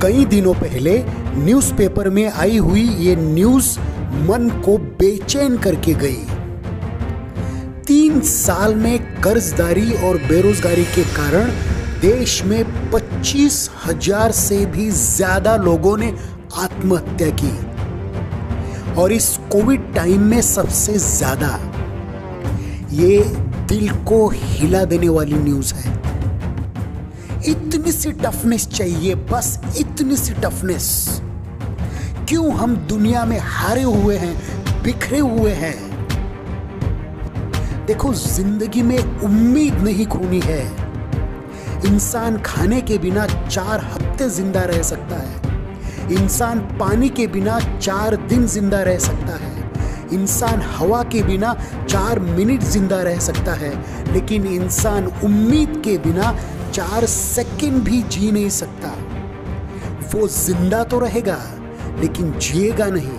कई दिनों पहले न्यूज़पेपर में आई हुई ये न्यूज़ मन को बेचैन करके गई। 3 साल में कर्जदारी और बेरोजगारी के कारण देश में 25,000 से भी ज्यादा लोगों ने आत्महत्या की और इस कोविड टाइम में सबसे ज्यादा। ये दिल को हिला देने वाली न्यूज़ है। इतनी सी टफनेस चाहिए, बस इतनी सी टफनेस। क्यों हम दुनिया में हारे हुए हैं, बिखरे हुए हैं। देखो, जिंदगी में उम्मीद नहीं खोनी है। इंसान खाने के बिना 4 हफ्ते जिंदा रह सकता है। इंसान पानी के बिना 4 दिन जिंदा रह सकता है। इंसान हवा के बिना 4 मिनट जिंदा रह सकता है, लेकिन इंसान उम्मीद के बिना 4 सेकंड भी जी नहीं सकता। वो जिंदा तो रहेगा लेकिन जिएगा नहीं।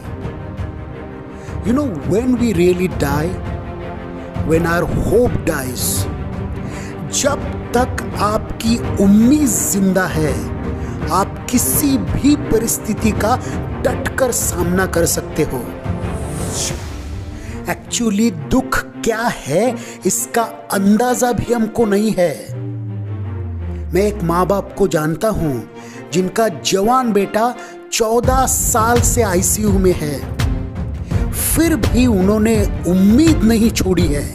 You know when we really die, when our hope dies, जब तक आपकी उम्मीद जिंदा है, आप किसी भी परिस्थिति का डटकर सामना कर सकते हो। एक्चुअली दुख क्या है इसका अंदाजा भी हमको नहीं है। मैं एक माँ बाप को जानता हूं जिनका जवान बेटा 14 साल से आईसीयू में है, फिर भी उन्होंने उम्मीद नहीं छोड़ी है।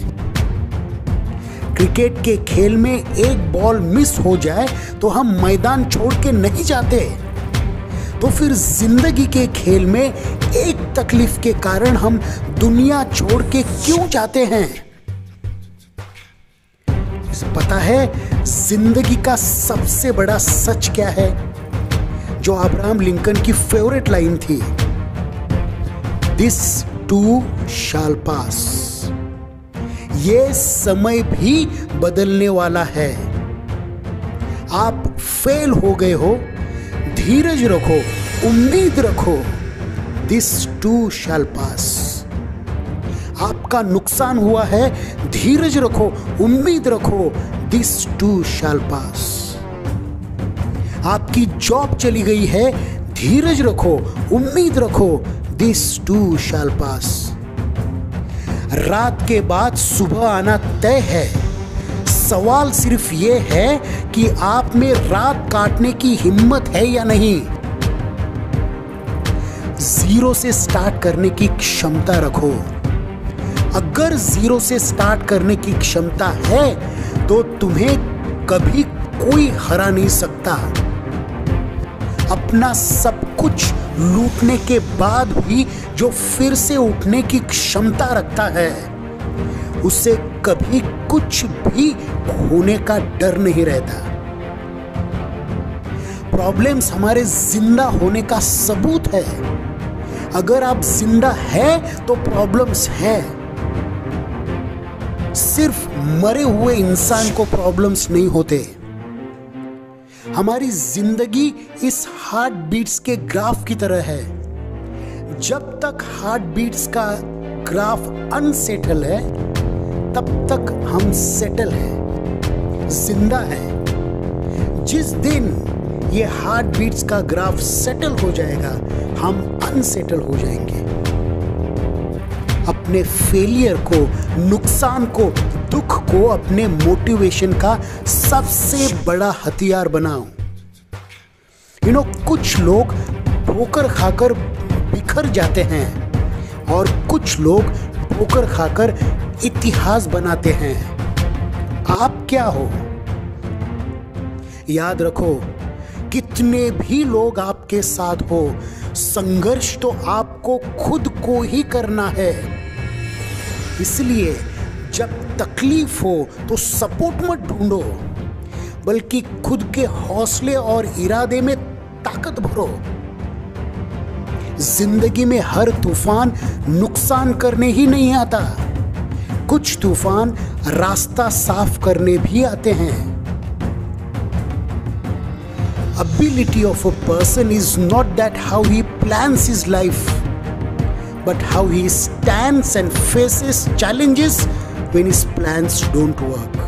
क्रिकेट के खेल में एक बॉल मिस हो जाए तो हम मैदान छोड़ के नहीं जाते, तो फिर जिंदगी के खेल में एक तकलीफ के कारण हम दुनिया छोड़ के क्यों जाते हैं। पता है जिंदगी का सबसे बड़ा सच क्या है, जो अब्राहम लिंकन की फेवरेट लाइन थी, दिस टू शैल पास। ये समय भी बदलने वाला है। आप फेल हो गए हो, धीरज रखो, उम्मीद रखो, दिस टू शैल पास। आपका नुकसान हुआ है, धीरज रखो, उम्मीद रखो, दिस टू शैल पास। आपकी जॉब चली गई है, धीरज रखो, उम्मीद रखो, दिस टू शैल पास। रात के बाद सुबह आना तय है। सवाल सिर्फ ये है कि आप में रात काटने की हिम्मत है या नहीं। 0 से स्टार्ट करने की क्षमता रखो। अगर 0 से स्टार्ट करने की क्षमता है तो तुम्हें कभी कोई हरा नहीं सकता। अपना सब कुछ लूटने के बाद भी जो फिर से उठने की क्षमता रखता है, उससे कभी कुछ भी होने का डर नहीं रहता। प्रॉब्लम्स हमारे जिंदा होने का सबूत है। अगर आप जिंदा हैं तो प्रॉब्लम्स है। सिर्फ मरे हुए इंसान को प्रॉब्लम्स नहीं होते। हमारी जिंदगी इस हार्ट बीट्स के ग्राफ की तरह है। जब तक हार्ट बीट्स का ग्राफ अनसेटल है, तब तक हम सेटल हैं, जिंदा हैं। जिस दिन ये हार्ट बीट्स का ग्राफ सेटल हो जाएगा, हम अनसेटल हो जाएंगे। अपने फेलियर को, नुकसान को, दुख को अपने मोटिवेशन का सबसे बड़ा हथियार बनाओ। कुछ लोग ठोकर खाकर बिखर जाते हैं और कुछ लोग ठोकर खाकर इतिहास बनाते हैं। आप क्या हो? याद रखो, कितने भी लोग आपके साथ हो, संघर्ष तो आपको खुद को ही करना है। इसलिए जब तकलीफ हो तो सपोर्ट मत ढूंढो, बल्कि खुद के हौसले और इरादे में ताकत भरो। जिंदगी में हर तूफान नुकसान करने ही नहीं आता, कुछ तूफान रास्ता साफ करने भी आते हैं। Ability of a person is not that how he plans his life, but how he stands and faces challenges when his plans don't work.